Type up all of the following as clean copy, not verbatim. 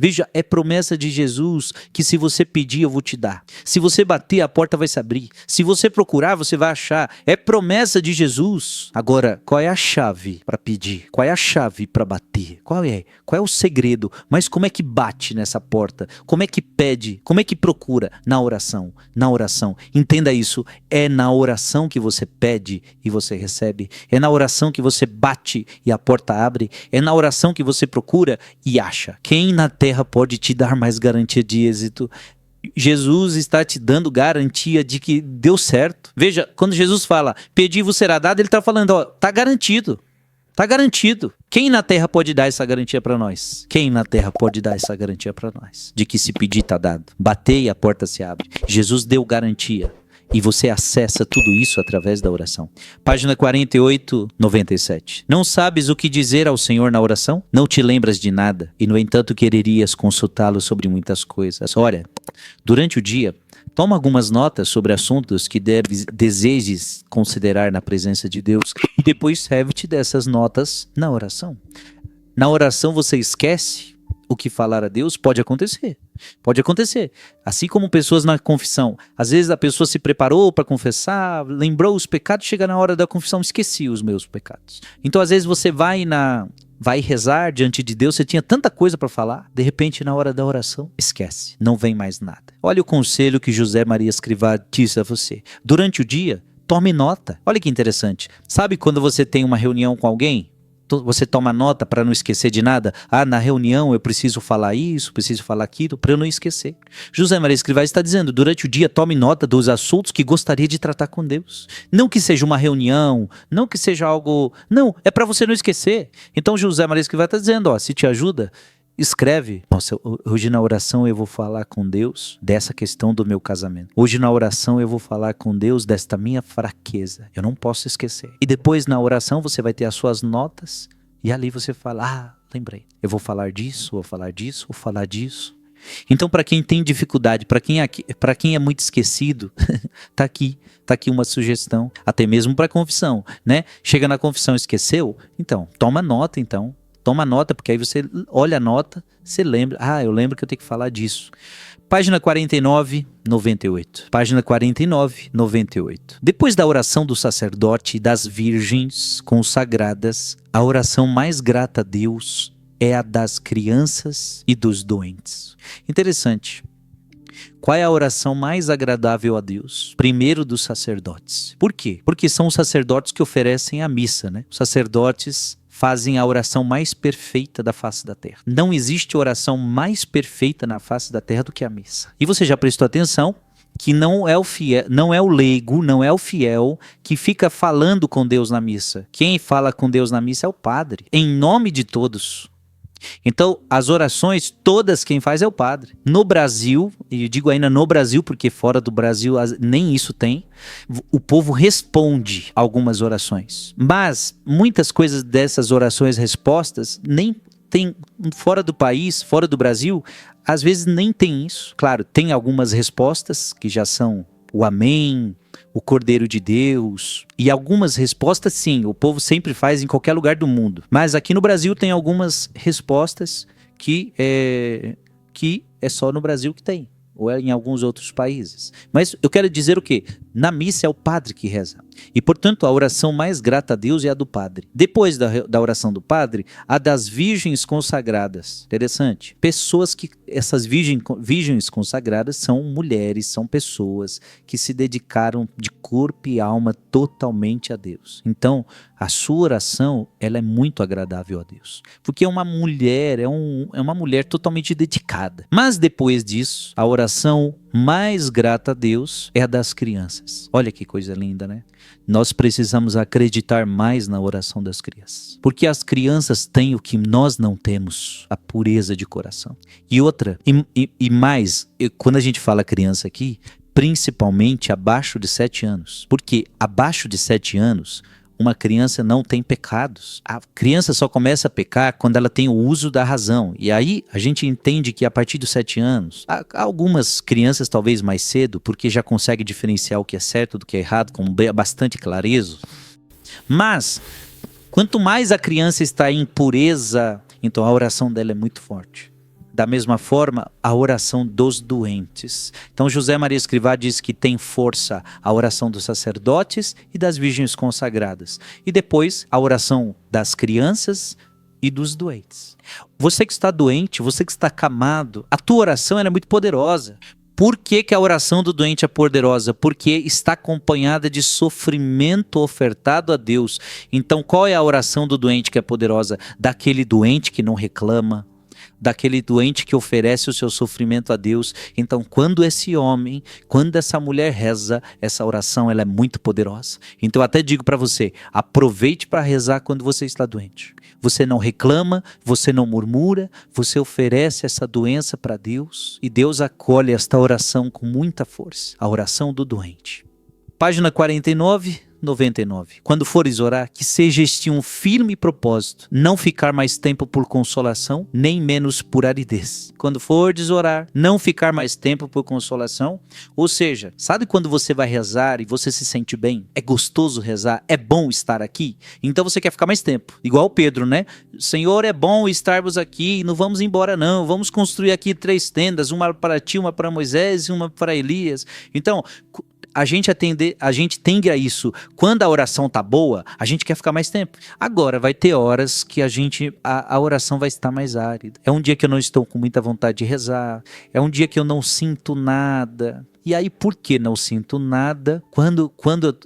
Veja, é promessa de Jesus que se você pedir, eu vou te dar. Se você bater, a porta vai se abrir. Se você procurar, você vai achar. É promessa de Jesus. Agora, qual é a chave para pedir? Qual é a chave para bater? Qual é? Qual é o segredo? Mas como é que bate nessa porta? Como é que pede? Como é que procura? Na oração. Na oração. Entenda isso. É na oração que você pede e você recebe. É na oração que você bate e a porta abre. É na oração que você procura e acha. Quem na terra pode te dar mais garantia de êxito? Jesus está te dando garantia de que deu certo. Veja, quando Jesus fala, pedi-vos será dado, ele está falando, ó, tá garantido. Tá garantido. Quem na terra pode dar essa garantia para nós? Quem na terra pode dar essa garantia para nós? De que se pedir tá dado. Bater e a porta se abre. Jesus deu garantia. E você acessa tudo isso através da oração. Página 48, 97. Não sabes o que dizer ao Senhor na oração? Não te lembras de nada, e no entanto quererias consultá-lo sobre muitas coisas. Olha, durante o dia, toma algumas notas sobre assuntos que desejes considerar na presença de Deus, e depois serve-te dessas notas na oração. Na oração você esquece o que falar a Deus? Pode acontecer. Pode acontecer. Assim como pessoas na confissão. Às vezes a pessoa se preparou para confessar, lembrou os pecados, chega na hora da confissão, esqueci os meus pecados. Então às vezes você vai rezar diante de Deus, você tinha tanta coisa para falar, de repente na hora da oração, esquece, não vem mais nada. Olha o conselho que José Maria Escrivá disse a você. Durante o dia, tome nota. Olha que interessante. Sabe quando você tem uma reunião com alguém? Você toma nota para não esquecer de nada. Ah, na reunião eu preciso falar isso, preciso falar aquilo, para eu não esquecer. José Maria Escrivá está dizendo, durante o dia tome nota dos assuntos que gostaria de tratar com Deus. Não que seja uma reunião, não que seja algo... Não, é para você não esquecer. Então José Maria Escrivá está dizendo, ó, se te ajuda, escreve. Nossa, hoje na oração eu vou falar com Deus dessa questão do meu casamento. Hoje na oração eu vou falar com Deus desta minha fraqueza. Eu não posso esquecer. E depois na oração você vai ter as suas notas e ali você fala, ah, lembrei. Eu vou falar disso, vou falar disso, vou falar disso. Então para quem tem dificuldade, para quem é muito esquecido, tá aqui uma sugestão, até mesmo para confissão, né? Chega na confissão, esqueceu? Então, toma nota então. Toma nota, porque aí você olha a nota, você lembra. Ah, eu lembro que eu tenho que falar disso. Página 49, 98. Página 49, 98. Depois da oração do sacerdote e das virgens consagradas, a oração mais grata a Deus é a das crianças e dos doentes. Interessante. Qual é a oração mais agradável a Deus? Primeiro dos sacerdotes. Por quê? Porque são os sacerdotes que oferecem a missa, né? Os sacerdotes fazem a oração mais perfeita da face da terra. Não existe oração mais perfeita na face da terra do que a missa. E você já prestou atenção que não é o fiel, não é o leigo, não é o fiel que fica falando com Deus na missa. Quem fala com Deus na missa é o padre, em nome de todos. Então, as orações, todas quem faz é o padre. No Brasil, e eu digo ainda no Brasil, porque fora do Brasil nem isso tem, o povo responde algumas orações. Mas muitas coisas dessas orações respostas nem tem, fora do país, fora do Brasil, às vezes nem tem isso. Claro, tem algumas respostas que já são o amém, o Cordeiro de Deus, e algumas respostas sim, o povo sempre faz em qualquer lugar do mundo. Mas aqui no Brasil tem algumas respostas que é só no Brasil que tem, ou é em alguns outros países. Mas eu quero dizer o quê? Na missa é o padre que reza. E, portanto, a oração mais grata a Deus é a do padre. Depois da oração do padre, a das virgens consagradas. Interessante. Pessoas que... Essas virgens consagradas são mulheres, são pessoas que se dedicaram de corpo e alma totalmente a Deus. Então, a sua oração, ela é muito agradável a Deus. Porque é uma mulher, é uma mulher totalmente dedicada. Mas depois disso, a oração mais grata a Deus é a das crianças. Olha que coisa linda, né? Nós precisamos acreditar mais na oração das crianças. Porque as crianças têm o que nós não temos, a pureza de coração. E outra, quando a gente fala criança aqui, principalmente abaixo de 7 anos. Porque abaixo de 7 anos... uma criança não tem pecados. A criança só começa a pecar quando ela tem o uso da razão. E aí a gente entende que a partir dos 7 anos, há algumas crianças talvez mais cedo, porque já conseguem diferenciar o que é certo do que é errado com bastante clareza. Mas, quanto mais a criança está em pureza, então a oração dela é muito forte. Da mesma forma, a oração dos doentes. Então José Maria Escrivá diz que tem força a oração dos sacerdotes e das virgens consagradas. E depois a oração das crianças e dos doentes. Você que está doente, você que está acamado, a tua oração ela é muito poderosa. Por que que a oração do doente é poderosa? Porque está acompanhada de sofrimento ofertado a Deus. Então qual é a oração do doente que é poderosa? Daquele doente que não reclama, daquele doente que oferece o seu sofrimento a Deus. Então, quando esse homem, quando essa mulher reza, essa oração ela é muito poderosa. Então, eu até digo para você, aproveite para rezar quando você está doente. Você não reclama, você não murmura, você oferece essa doença para Deus e Deus acolhe esta oração com muita força, a oração do doente. Página 49. 99. Quando fores orar, que seja este um firme propósito, não ficar mais tempo por consolação, nem menos por aridez. Quando fores orar, não ficar mais tempo por consolação, ou seja, sabe quando você vai rezar e você se sente bem? É gostoso rezar, é bom estar aqui, então você quer ficar mais tempo. Igual Pedro, né? Senhor, é bom estarmos aqui, não vamos embora não, vamos construir aqui 3 tendas, uma para ti, uma para Moisés e uma para Elias. Então, a gente tende a isso. Quando a oração tá boa, a gente quer ficar mais tempo. Agora, vai ter horas que a oração vai estar mais árida. É um dia que eu não estou com muita vontade de rezar. É um dia que eu não sinto nada. E aí, por que não sinto nada? Quando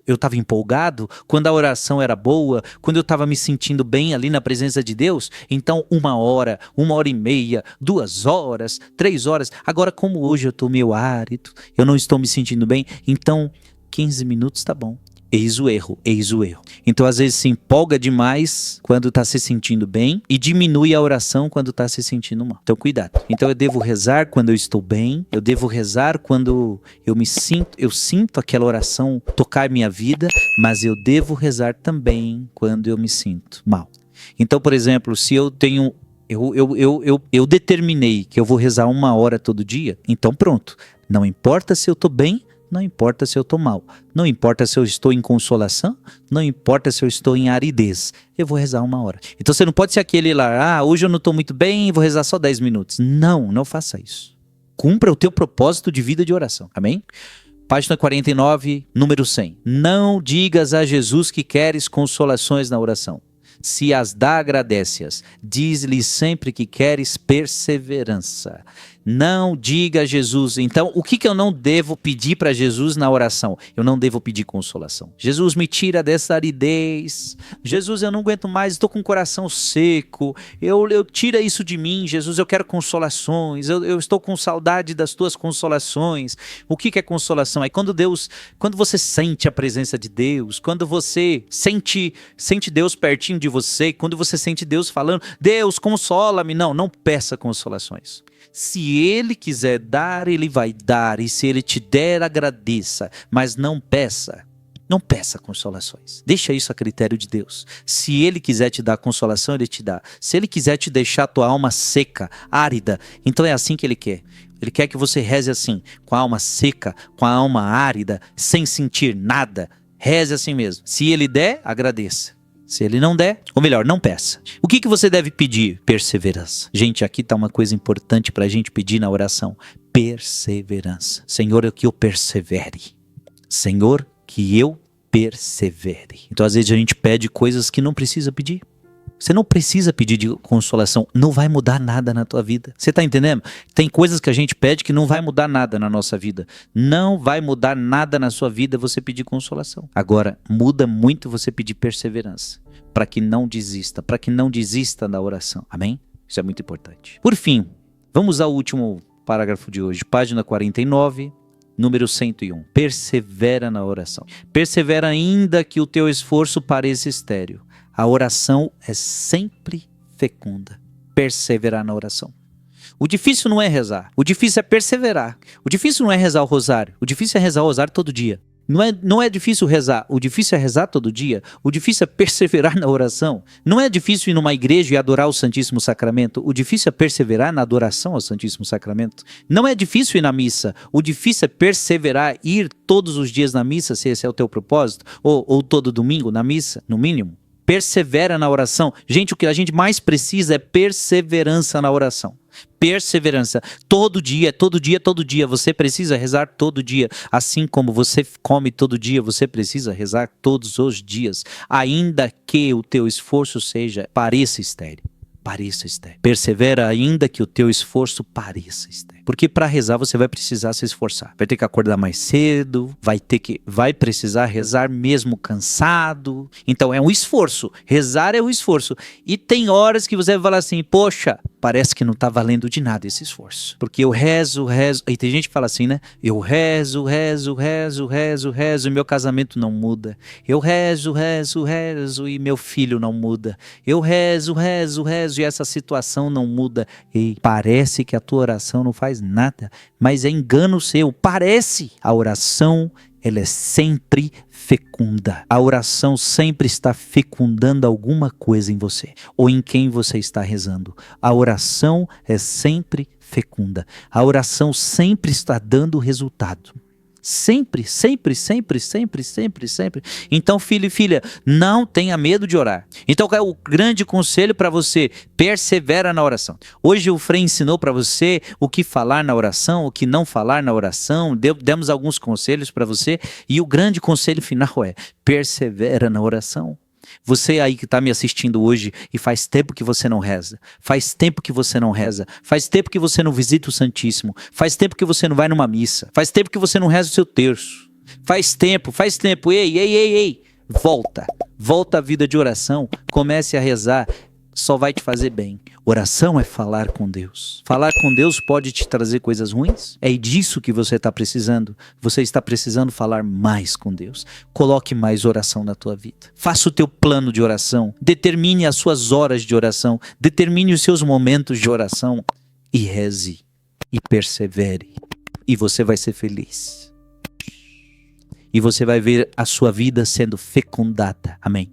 eu estava empolgado, quando a oração era boa, quando eu estava me sentindo bem ali na presença de Deus, então 1 hora, 1h30, 2 horas, 3 horas. Agora, como hoje eu estou meio árido, eu não estou me sentindo bem, então 15 minutos tá bom. Eis o erro. Então, às vezes, se empolga demais quando está se sentindo bem e diminui a oração quando está se sentindo mal. Então, cuidado. Então, eu devo rezar quando eu estou bem, eu devo rezar quando eu sinto aquela oração tocar minha vida, mas eu devo rezar também quando eu me sinto mal. Então, por exemplo, se eu tenho... Eu determinei que eu vou rezar 1 hora todo dia, então pronto. Não importa se eu estou bem, não importa se eu estou mal, não importa se eu estou em consolação, não importa se eu estou em aridez, eu vou rezar 1 hora. Então você não pode ser aquele lá, hoje eu não estou muito bem, vou rezar só 10 minutos. Não faça isso. Cumpra o teu propósito de vida de oração, amém? Página 49, número 100. Não digas a Jesus que queres consolações na oração. Se as dá, agradece-as. Diz-lhe sempre que queres perseverança. Não diga a Jesus. Então, o que eu não devo pedir para Jesus na oração? Eu não devo pedir consolação. Jesus, me tira dessa aridez. Jesus, eu não aguento mais, estou com o coração seco. Tira isso de mim, Jesus, eu quero consolações. Eu estou com saudade das tuas consolações. O que é consolação? É quando você sente a presença de Deus, quando você sente Deus pertinho de você, quando você sente Deus falando, Deus, consola-me. Não peça consolações. Se Ele quiser dar, Ele vai dar. E se Ele te der, agradeça. Mas não peça consolações. Deixa isso a critério de Deus. Se Ele quiser te dar consolação, Ele te dá. Se Ele quiser te deixar tua alma seca, árida, então é assim que Ele quer. Ele quer que você reze assim, com a alma seca, com a alma árida, sem sentir nada. Reze assim mesmo. Se Ele der, agradeça. Se Ele não der, ou melhor, não peça. O que você deve pedir? Perseverança. Gente, aqui está uma coisa importante para a gente pedir na oração. Perseverança. Senhor, que eu persevere. Senhor, que eu persevere. Então, às vezes, a gente pede coisas que não precisa pedir. Você não precisa pedir de consolação, não vai mudar nada na tua vida. Você está entendendo? Tem coisas que a gente pede que não vai mudar nada na nossa vida. Não vai mudar nada na sua vida você pedir consolação. Agora, muda muito você pedir perseverança, para que não desista da oração. Amém? Isso é muito importante. Por fim, vamos ao último parágrafo de hoje, página 49, número 101. Persevera na oração. Persevera ainda que o teu esforço pareça estéril. A oração é sempre fecunda. Perseverar na oração. O difícil não é rezar. O difícil é perseverar. O difícil não é rezar o rosário. O difícil é rezar o rosário todo dia. Não é difícil rezar. O difícil é rezar todo dia. O difícil é perseverar na oração. Não é difícil ir numa igreja e adorar o Santíssimo Sacramento. O difícil é perseverar na adoração ao Santíssimo Sacramento. Não é difícil ir na missa. O difícil é perseverar, ir todos os dias na missa, se esse é o teu propósito. Ou todo domingo na missa, no mínimo. Persevera na oração. Gente, o que a gente mais precisa é perseverança na oração. Perseverança. Todo dia, todo dia, todo dia. Você precisa rezar todo dia. Assim como você come todo dia, você precisa rezar todos os dias. Ainda que o teu esforço pareça estéril. Pareça estéril. Persevera ainda que o teu esforço pareça estéril. Porque para rezar você vai precisar se esforçar. Vai ter que acordar mais cedo, vai precisar rezar mesmo cansado. Então é um esforço. Rezar é um esforço. E tem horas que você vai falar assim, poxa, parece que não está valendo de nada esse esforço. Porque eu rezo. E tem gente que fala assim, né? Eu rezo e meu casamento não muda. Eu rezo e meu filho não muda. Eu rezo e essa situação não muda. E parece que a tua oração não faz nada, mas é engano seu. Parece. A oração, ela é sempre fecunda. A oração sempre está fecundando alguma coisa em você, ou em quem você está rezando. A oração é sempre fecunda. A oração sempre está dando resultado. Sempre. Então, filho e filha, não tenha medo de orar. Então, o grande conselho para você, persevera na oração. Hoje o Frei ensinou para você o que falar na oração, o que não falar na oração, demos alguns conselhos para você, e o grande conselho final é, persevera na oração. Você aí que está me assistindo hoje e faz tempo que você não reza, faz tempo que você não visita o Santíssimo, faz tempo que você não vai numa missa, faz tempo que você não reza o seu terço, faz tempo, ei, volta à vida de oração, comece a rezar, só vai te fazer bem. Oração é falar com Deus. Falar com Deus pode te trazer coisas ruins? É disso que você está precisando. Você está precisando falar mais com Deus. Coloque mais oração na tua vida. Faça o teu plano de oração. Determine as suas horas de oração. Determine os seus momentos de oração. E reze. E persevere. E você vai ser feliz. E você vai ver a sua vida sendo fecundada. Amém.